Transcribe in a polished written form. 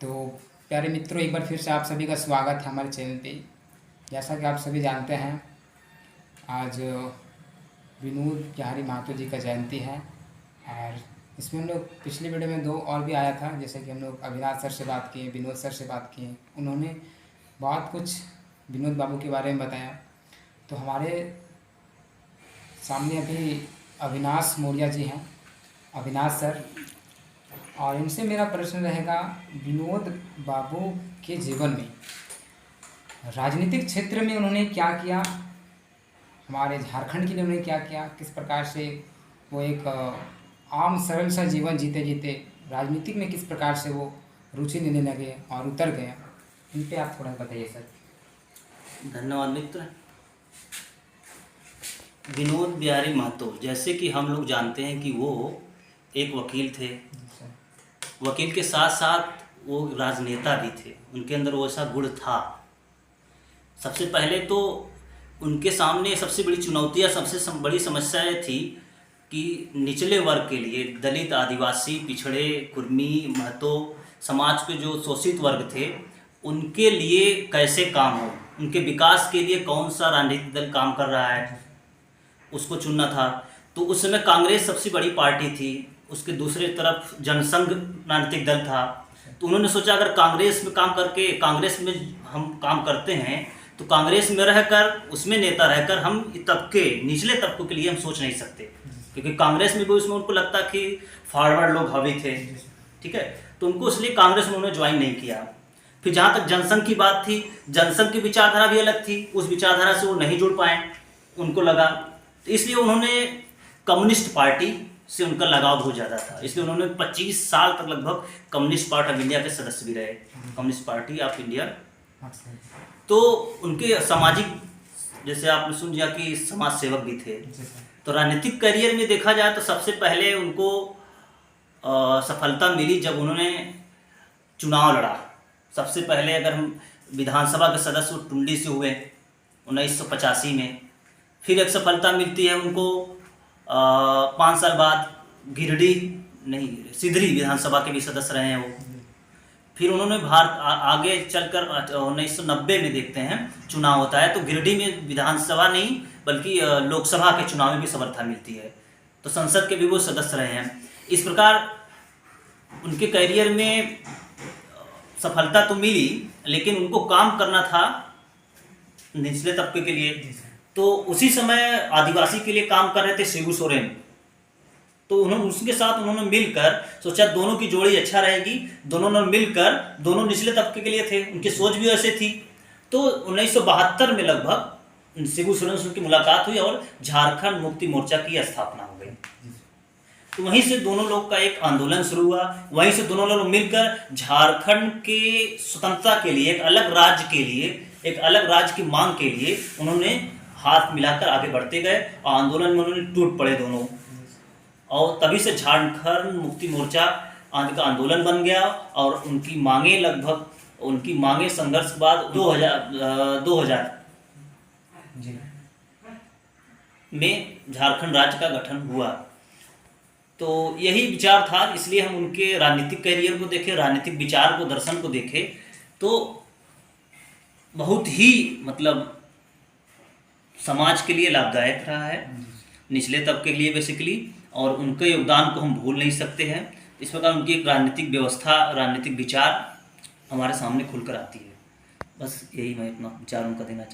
तो प्यारे मित्रों, एक बार फिर से आप सभी का स्वागत है हमारे चैनल पे। जैसा कि आप सभी जानते हैं, आज विनोद बिहारी महतो जी का जयंती है। और इसमें हम लोग पिछले वीडियो में दो और भी आया था, जैसे कि हम लोग अविनाश सर से बात किए, विनोद सर से बात किए। उन्होंने बहुत कुछ विनोद बाबू के बारे में बताया। तो हमारे सामने अभी अविनाश मौर्य जी हैं, अविनाश सर, और इनसे मेरा प्रश्न रहेगा विनोद बाबू के जीवन में राजनीतिक क्षेत्र में उन्होंने क्या किया, हमारे झारखंड के लिए उन्होंने क्या किया, किस प्रकार से वो एक आम सरल सा जीवन जीते जीते राजनीतिक में किस प्रकार से वो रुचि लेने लगे और उतर गए। इन पे आप थोड़ा बताइए सर। धन्यवाद मित्र। विनोद बिहारी महतो, जैसे कि हम लोग जानते हैं कि वो एक वकील थे। वकील के साथ साथ वो राजनेता भी थे। उनके अंदर वो ऐसा गुण था। सबसे पहले तो उनके सामने सबसे बड़ी चुनौतियाँ, सबसे बड़ी समस्या ये थी कि निचले वर्ग के लिए, दलित, आदिवासी, पिछड़े, कुर्मी, महतो समाज के जो शोषित वर्ग थे, उनके लिए कैसे काम हो, उनके विकास के लिए कौन सा राजनीतिक दल काम कर रहा है, उसको चुनना था। तो उस समय कांग्रेस सबसे बड़ी पार्टी थी, उसके दूसरे तरफ जनसंघ राजनीतिक दल था। तो उन्होंने सोचा अगर कांग्रेस में काम करके, कांग्रेस में हम काम करते हैं तो कांग्रेस में रहकर, उसमें नेता रहकर हम तबके, निचले तबकों के लिए हम सोच नहीं सकते, क्योंकि कांग्रेस में भी उसमें उनको लगता कि फॉरवर्ड लोग हावी थे, ठीक है। तो उनको इसलिए कांग्रेस में उन्होंने ज्वाइन नहीं किया। फिर जहाँ तक जनसंघ की बात थी, जनसंघ की विचारधारा भी अलग थी, उस विचारधारा से वो नहीं जुड़ पाए। उनको लगा, तो इसलिए उन्होंने कम्युनिस्ट पार्टी से उनका लगाव बहुत ज़्यादा था। इसलिए उन्होंने 25 साल तक लगभग कम्युनिस्ट पार्टी ऑफ इंडिया के सदस्य भी रहे, कम्युनिस्ट पार्टी ऑफ इंडिया। तो उनके सामाजिक, जैसे आपने सुन लिया कि समाज सेवक भी थे। तो राजनीतिक करियर में देखा जाए तो सबसे पहले उनको सफलता मिली जब उन्होंने चुनाव लड़ा। सबसे पहले अगर हम विधानसभा के सदस्य टुंडी से हुए 1985 में। फिर एक सफलता मिलती है उनको 5 साल बाद सिधरी विधानसभा के भी सदस्य रहे हैं वो। फिर उन्होंने आगे चलकर 1990 में देखते हैं चुनाव होता है, तो गिरिडीह में विधानसभा नहीं बल्कि लोकसभा के चुनाव में भी सफलता मिलती है। तो संसद के भी वो सदस्य रहे हैं। इस प्रकार उनके करियर में सफलता तो मिली, लेकिन उनको काम करना था निचले तबके के लिए। तो उसी समय आदिवासी के लिए काम कर रहे थे शिबू सोरेन। तो उन्होंने उसके साथ उन्होंने मिलकर सोचा दोनों की जोड़ी अच्छा रहेगी। दोनों ने मिलकर, दोनों निचले तबके के लिए थे, उनकी सोच भी ऐसे थी। तो 1972 में लगभग शिबू सोरेन से उनकी मुलाकात हुई और झारखंड मुक्ति मोर्चा की स्थापना हो गई। तो वहीं से दोनों लोग का एक आंदोलन शुरू हुआ। वहीं से दोनों लोग मिलकर झारखंड के स्वतंत्रता के लिए, एक अलग राज्य के लिए, एक अलग राज्य की मांग के लिए उन्होंने हाथ मिलाकर आगे बढ़ते गए और आंदोलन में उन्होंने टूट पड़े दोनों। और तभी से झारखंड मुक्ति मोर्चा का आंदोलन बन गया। और उनकी मांगे संघर्ष के बाद 2000 में झारखंड राज्य का गठन हुआ। तो यही विचार था, इसलिए हम उनके राजनीतिक करियर को देखें, राजनीतिक विचार को, दर्शन को देखें तो बहुत ही मतलब समाज के लिए लाभदायक रहा है, निचले तबके के लिए बेसिकली। और उनके योगदान को हम भूल नहीं सकते हैं। इस प्रकार उनकी एक राजनीतिक व्यवस्था, राजनीतिक विचार हमारे सामने खुलकर आती है। बस यही मैं अपना विचार उनका देना चाहता हूँ।